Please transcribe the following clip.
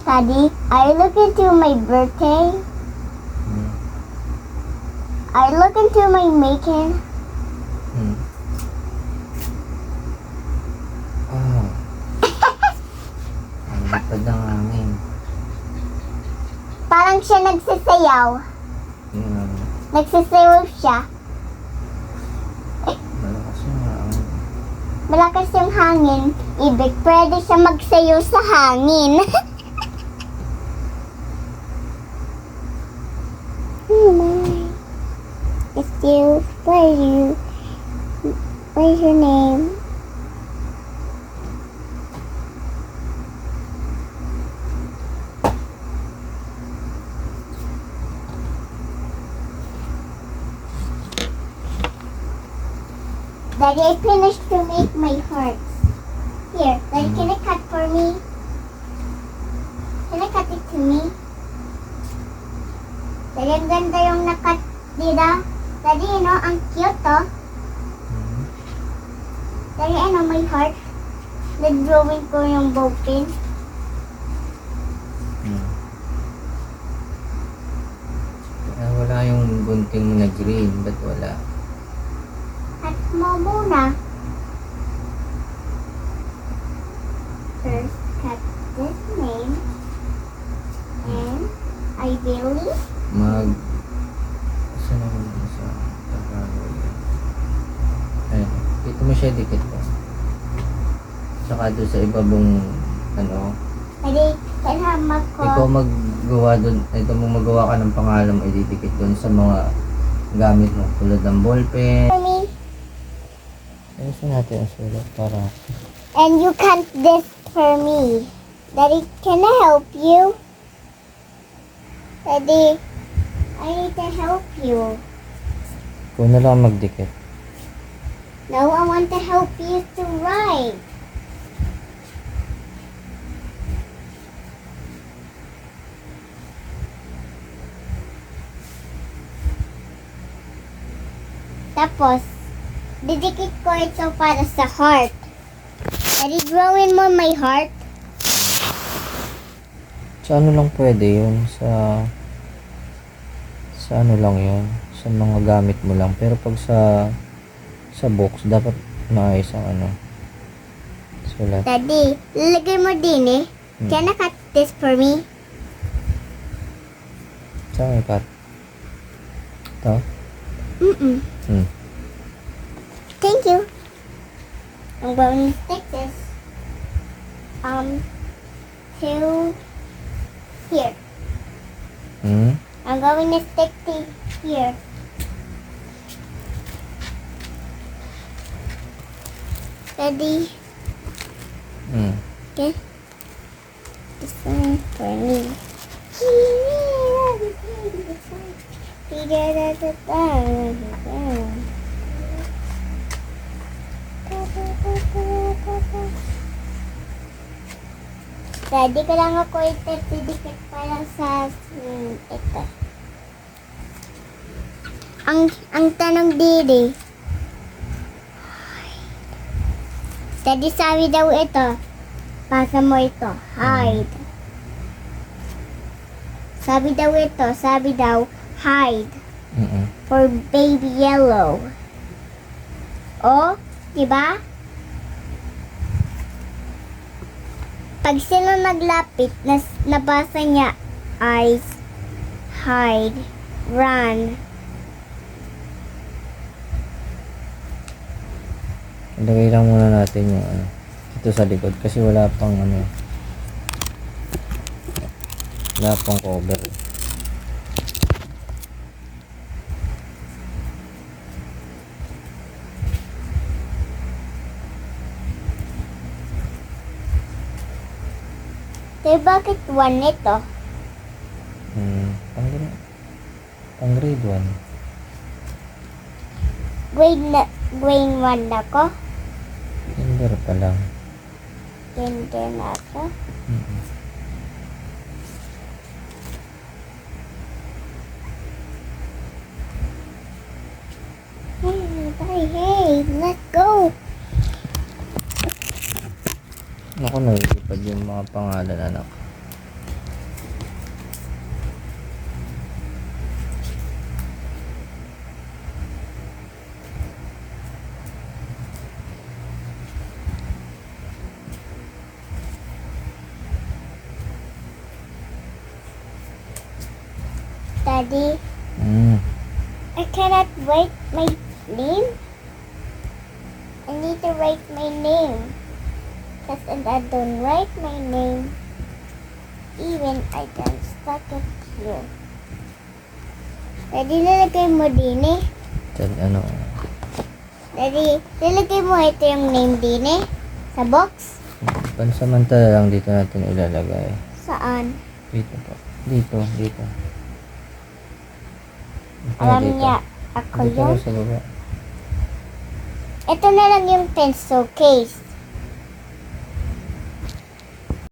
Daddy, are you looking to my birthday? Hmm. Are you looking to my making? Hmm. Ah. Ang lipad ng hangin. Parang siya nagsasayaw. Yung Nagsasayaw siya. malakas yung hangin. Malakas yung hangin. Ibig, pwede siya magsayaw sa hangin. Oh my. It's you. Where's your name? Daddy, I finished to make my hearts. Here, Daddy, can I cut for me? Can I cut it to me? Daddy, ang ganda yung nakat dito. Daddy, ang cute, oh. Hmm. Daddy, my heart. Nag-drawing ko yung bow pin. Hmm. Kaya wala yung gunting mo na green. Ba't wala? Cut mo muna. First, cut this name. And I believe Saan naman yun sa Tagalog? Ayun. Dito mo siya dikit ko. Saka doon sa ibabong Daddy, kasama ko. ikaw maggawa doon, ito mo magawa ka ng pangalan mo, ididikit doon sa mga gamit mo. Tulad ng ballpen. For me. Ayusin natin ang sulat para And you cut this for me. Daddy, can I help you? Daddy, I need to help you. kung na lang magdikit. No, I want to help you to write. Tapos, didikit ko ito para sa heart. Daddy, drawing mo my heart. Sa ano lang pwede yun? Sa ano lang yun? Sa mga gamit mo lang. Pero pag sa box, dapat maayos ang sulat. Daddy, lalagay mo din eh. Can I cut this for me? Saan may cut? Ito? Mm-mm. Hmm. Thank you. I'm going to stick this to here. Hmm? I'm going to stick to here. Ready? Hmm. Okay. This one for me. Ready ko lang ako ito para sa ito. Ang tanong dito. Daddy, sabi daw ito. Pasa mo ito. Hide. Sabi daw hide. Mm-mm. For baby yellow. Oh, diba? Pag sila naglapit, nabasa niya eyes, hide, run. Ilagay lang muna natin yung ito sa likod kasi wala pang wala pang cover. Bakit one ito? Pang grade 1. Grade 1 ako? Kinder pa lang. Kinder na ako? Mm-mm. Hey, let's go! Ako nalilipad yung mga pangalan, anak. Daddy, Mm. I cannot write my name. I need to write my name. Because if I don't write my name, even I can stuck it here. Daddy, lalagay mo din eh. Ano, Daddy, lalagay mo ito yung name din eh. Sa box. pansamantala lang dito natin ilalagay. Saan? Dito po. Dito. Alam dito. niya, ako Dito yun. sa baba. Ito na lang yung pencil case.